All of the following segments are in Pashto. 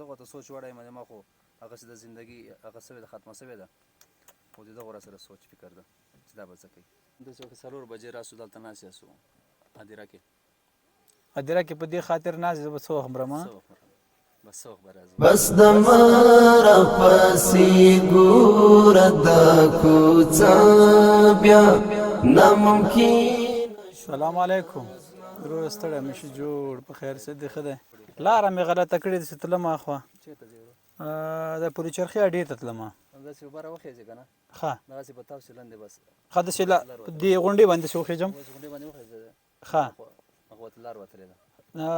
دغه ته سوچ وړی یم ما خو هغسې د زندګي هغه سوې ده ختمه سوې ده خو د دغو راسره سوچ فکر ده چې دا به څه کوي داسې وکړه 4 بجې راسو دلته ناست یاستو هدیره کې په دې خاطر ناست زه به څه وخورم څه وخورم بس څه وخت به راځو بس د مره پسې ګوره دا کوڅه بیا ناممکن. سلام علیکم ورور ستړی مې شي جوړ په خیر څه دی ښه دی لاره مې غلطه کړې ده چې تلم اخوا چېرته ځې ورو د پل چرخي اډې ته تلم همداسې اوبه راوخېځې که نه ښه دغسې به تاو سي لاندې بس ښه داسې دې غونډۍ باندې داسې وخېږم اوس غونډۍ باندې وخېځه ښه هغه ورته لار وتلې ده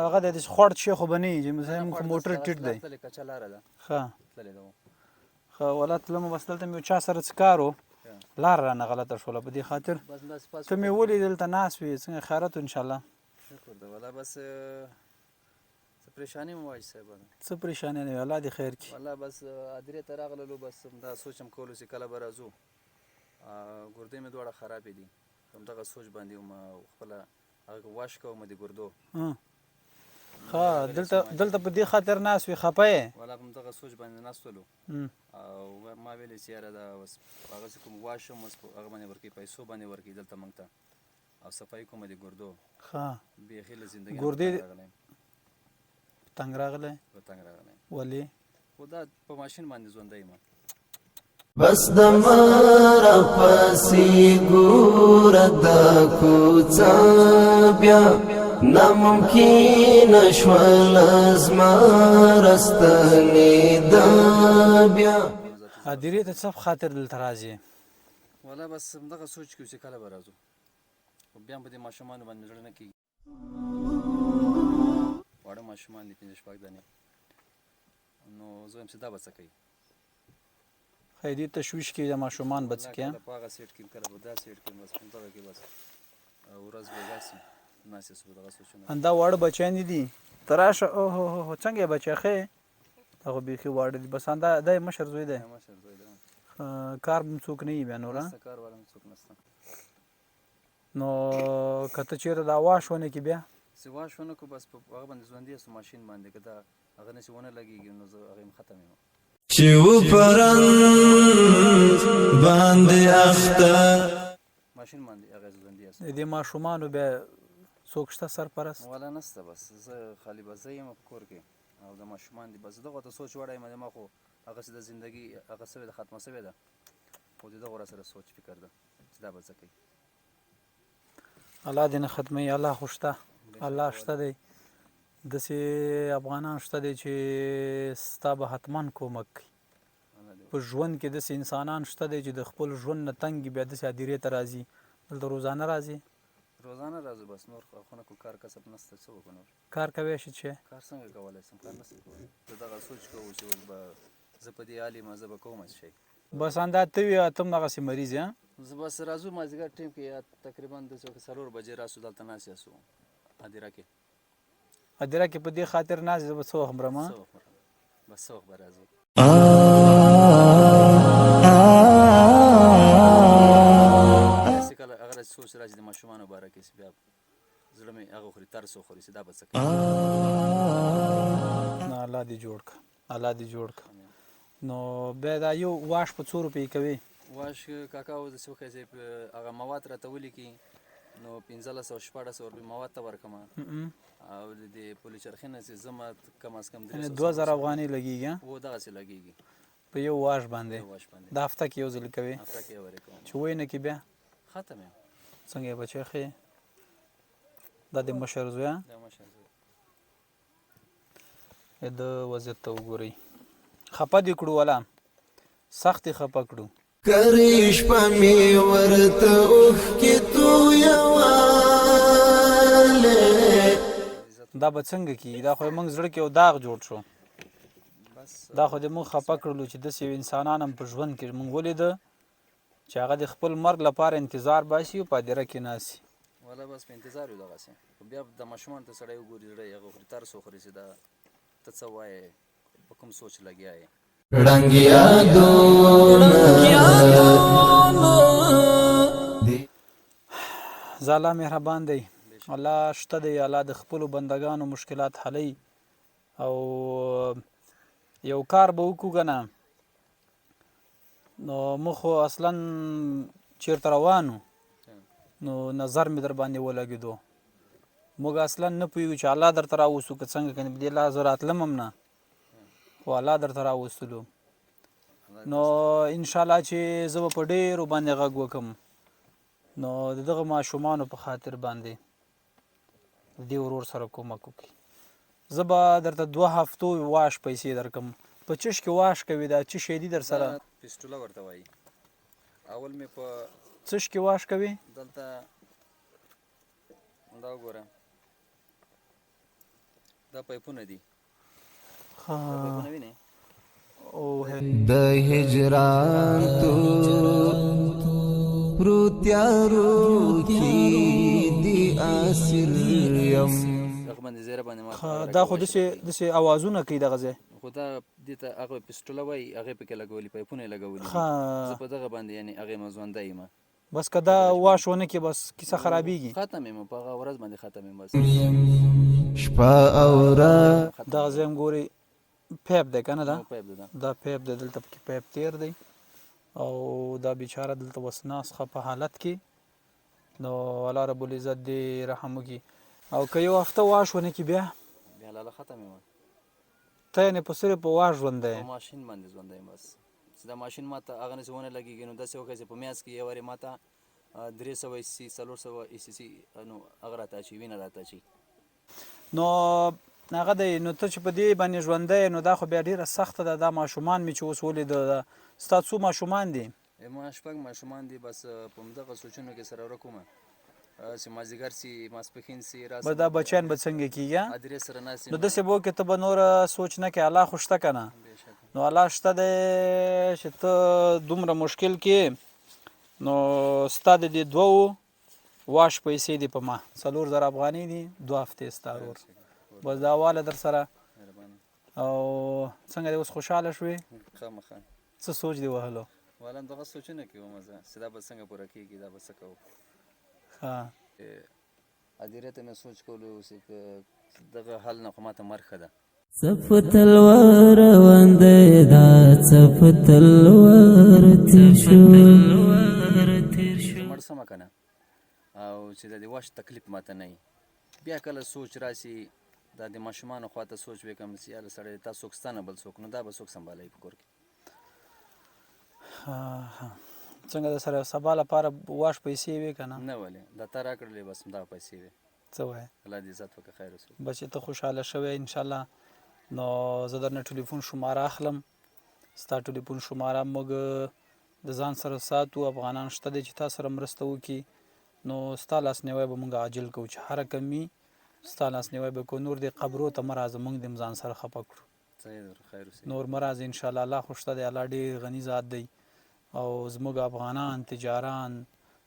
هغه د داسې خوړ شي خو به نه وي چې مثلا موږ موټر ټیټ دی تللې کچه لاره ده ښه تللې ده ښه ولا تلم بس دلته مې یو چا سره څه کار و لار رانه غلطه شوله په دې خاطر بس همداسې پاس ته مې ولید دلته ناست وې څنګه خیرت انشاءالله شکر ده والله بس څه پریشاني مو وایي صاحب څه پریشاني نه وي الله دې خیر کړي والله بس ادرې ته راغللو بس دا سوچم کولو چې کله به راځو ګردې مې دواړه خرابې دي همدغه سوچ باندې وم خپله هغه واش کوم د ګردو ښه دلته په دې خاطر ناست وي خفه یې والله په همدغه سوچ باندې ناست ولو او ما ویلې چې یاره دا اوس هغسې کوم واشم اوس هغه باندې ورکوي پیسو باندې ورکوي دلته موږ ته او صفایي کومه د ګردو ښه بیخي له زندګۍ ګردې راغلی تنګ راغلی په تنګ راغلی ولې خو دا په ماشین باندې ژوندی یم بس د مره پسې ګوره دا کوڅه بیا ناممکن شوله زما راستنېده بیا. هدیرې ته څه خاطر دلته راځې والله بس همدغه سوچ کوو چې کله به راځو خو بیا هم په دې ماشومانو باندې زړه نه کېږي واړه ماشومان دي 5 شپږ دانې نو زه وایم چې دا به څه کوي ښه دې تشویش کې د ماشومان به څه کوي کله په هغه سیټ کې کله به دا سیټ کې بس همدغه کې بس ورځ به داسې ناست یاستو په دغه سوچونه همدا واړه بچیان دي ته راشه اوهو څنګه یې بچی ښه یې هغه بیخي واړه دي بس همدا دی مشر زوی دی مشر زوی دی کار به څوک نه وي بیا نور نسته کار والا هم څوک نسته نو که ته چېرته دا واش ونه کړي بیا چې واش ونه کړو بس په هغه باندې ژوندي یاستو ماشین باندې که دا هغه نسي ونه لګېږي نو زه هغه یم ختم یم چې و پرند باندې اخته ماشین باندې هغه ژوندي یاستو د دې ماشومانو بیا څوک شته سرپرست والا نسته بس زه خالي به زه یم په کور کې او د ماشومان دي بس دغه ته سوچ وړی یم ما خو هغسې د زندګي هغه سوې ده ختمه سوې ده خو د دغو راسره سوچ فکر ده چې دا به څه کوي الله دې نه ختموي الله خو شته الله شته دی داسې افغانان شته دی چې ستا به حتما کومک کوي په ژوند کې داسې انسانان شته دی چې د خپل ژوند نه تنګ بیا داسې هدیرې ته راځي دلته روزانه راځي روزانه راځو بس نور خونه کو کار کسب نسته څه وکړو نور کار کوی شي چې کار څنګه کولی شم کار نسم کولی زه دغه سوچ کوو چې اوس به زه په دې حال یم زه به کوم څه شی بس اندا ته وي ته هم دغسې مریض یې زه بس راځو مازدیګر ټیم کې یا تقریبا داسې 4 بجې راسو دلته ناست یاستو هدیره کې هدیره کې په دې خاطر ناست زه به څه وخورم څه وخورم بس څه وخت به راځو داسې کله هغه داسې سوچ راځي د ماشومانو باره کې چې بیا زړه مې هغه خوري ترس وخوري چې دا به څه کوي نه الله دې جوړ کړه الله دې جوړ کړه نو بیا دا یو واش په 2 روپۍ کوي واش کاکا و داسې وکړی چې هغه مواد راته ولیکي نو 1500 1400 روپۍ مواد ته ورکړم او د پل چرخي نه چې زما کم از کم 2000 افغانۍ لګېږي و دغسې لګېږي په یو واش باندې واش باندې د هفته کې یو ځل کوي هفته کې ورې کوم چې وای نه کې بیا ختم یم څنګه یې بچی ښه دا د مشر زویه دا مشر زوی د وضعیت ته وګورئ خفه دې کړو والا سخت یې خفه کړو کرې شپه مې ورته اوښکې تویولې دا به څنګه کېږي دا خو موږ زړه کې یو داغ جوړ شو دا خو دې موږ خفه کړلو چې داسې انسانان هم په ژوند کې موږ ولیده چې هغه د خپل مرګ لپاره انتظار باسي او په هدیره کې ناستي والله بس په انتظار یو دغسې خو بیا د ماشومانو ته سړی وګوري زړه یې هغه خوري ترس وخوري چې دا ته څه وایې په کوم سوچ لګیا یې ړنګ یادونه زه الله مهربان دی الله شته دی الله د خپلو بندګانو مشکلات حلی او یو کار به وکړو که نه نو موږ خو اصلا چېرته روانو نو نظر مې در باندې ولګېدو موږ اصلا نه پوهېږو چې الله درته راوستو که څنګه که دې لحاظه راتلم هم نه خو الله درته راوستلو نو انشاءالله چې زه به په ډېرو باندې غږ وکړم نو د دغه ماشومانو په خاطر باندې دې ورور سره کومک وکړي زه به درته 2 هفتو واش پیسې درکړم په چش کې واش کوي دا چې شی دي در سره پسټوله ورته وایي اول مې په چش کې واش کوي دلته دا وګوره دا پایپونه دي دا پایپونه وینې د هجران تو پروتیارو کی دی اسیر یم دغه باندې زیره باندې ما دا خو داسې اوازونه کوي دغه ځای خو دا دې ته هغه پسټوله وایي هغې پکې لګولي پایپونه یې لګولي زه په دغه باندې یعنې هغې ما ژوندی یم بس که دا واش ونه کې بس کیسه خرابېږي ختم یم په هغه ورځ باندې ختم یم بس شپه او رات دغه ځای هم ګورې پیپ دی که نه پایپ ده دا پیپ دی دلته پکې پیپ تیر دی او دا بیچاره دلته اوس ناسخه په حالت کې نو الله رب العزت دې رحم وکړي او که یو هفته واش ونه کړي بیا لاله ختم یم ته یعنې په صرف په واش ژوندی په ماشین باندې ژوندی یم بس چې دا ماشین ما ته هغه نسې ونه لګېږي نو داسې وکړه چې په میاشت کې یو وارې ما ته 300 ایسي 400 ایسي نو هغه راته اچوي وینه راته اچوي نو هغه دی نو ته چې په دې باندې ژوندی نو دا خو بیا ډېره سخته ده دا ماشومان مې چې اوس ولیده ستا څو ماشومان دي ما 6 ماشومان دي بس په همدغه سوچونو کې سره ورک وم چې مازدیګر سي ماسپښین سي بس دا بچیان به څنګه کېږي ادرې سره ناست نو داسې به وکړې ته به نوره سوچ نه کوې الله خو شته که نه نو الله شته دی چې ته دومره مشکل کې نو ستا د دې 2 واش پیسې دي په ما 4000 افغانۍ دي 2 هفتې ستا ورور بس دا واله در سره او څنګه دی اوس خوشحاله شوې خامخا څه سوچ دی وهلو والا هم دغه سوچونه کې وم زه چې دا به څنګه پوره کېږي دا به څه کوو ادیرې ته مې سوچ کولو چې دغه حل نه خو ما ته مرګ ښه ده صف تلوار وندې دا صف تلوار تیر شو مړ سمه که نه او چې د دې واش تکلیف ماته نه وي بیا کله سوچ راسي دا د ماشومانو خواته سوچ وکړم چې یاله سړی تا څوک ستا نه بل څوک نو دا به څوک سنبالوي په کور کې څنګه د سره سبا لپاره واش پیسې وې که نه نه ولې دا تا راکړلې بس همدغه پیسې وې څه وایې الله دې عزت وکړه خیر وسو بچې ته خوشحاله شوی انشاءالله نو زه درنه ټلیفون شماره اخلم ستا ټلیفون شماره موږ د ځان سره ساتو افغانان شته دی چې تا سره مرسته وکړي نو ستا لاسنیوی به موږ عاجل کوو چې هره کمي ستا لاسنیوی به کوو نور دې قبرو ته مه راځه موږ دې ځان سره خفه کړو خیر وسو نور مه راځه انشاءالله الله خو شته دی الله ډېر غني ذات دی او زموږ افغانان تجاران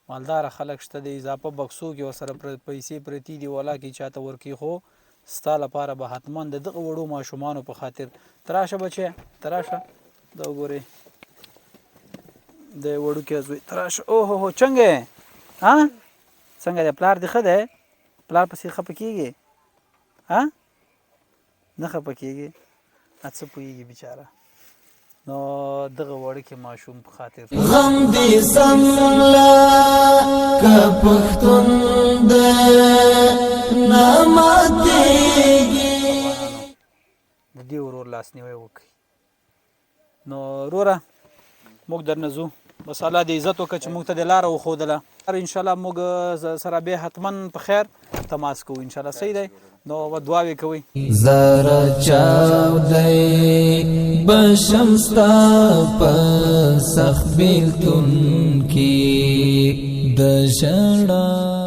مالداره خلک شته دی اضافه بکسو کې ورسره پیسې پرتې دي ولا کې چاته ورکړي خو ستا لپاره به حتما د دغه وړو ماشومانو په خاطر تراشه بچی تراشه دا وګورئ د وړوکې زوی تراشه اوهو څنګه ها څنګه دی پلار دې ښه دی پلار پسې خفه کېږي ها نه خفه کېږي څه پوهېږي بیچاره نو دغه وړوکې ماشوم په خاطر غم دې سملا که پښتون ده نه ماتېږي د دې ورور لاسنیوی وکړي نو وروره موږ درنه ځو بس الله دې عزت وکړه چې موږ ته دې لاره وښودله انشاءالله موږ سره بیا حتما په خیر تماس کوو انشاءالله صحیح دی نو دعاوې کوئ زارا چاودی بشمستا په سخت بیلتون کې د ژړا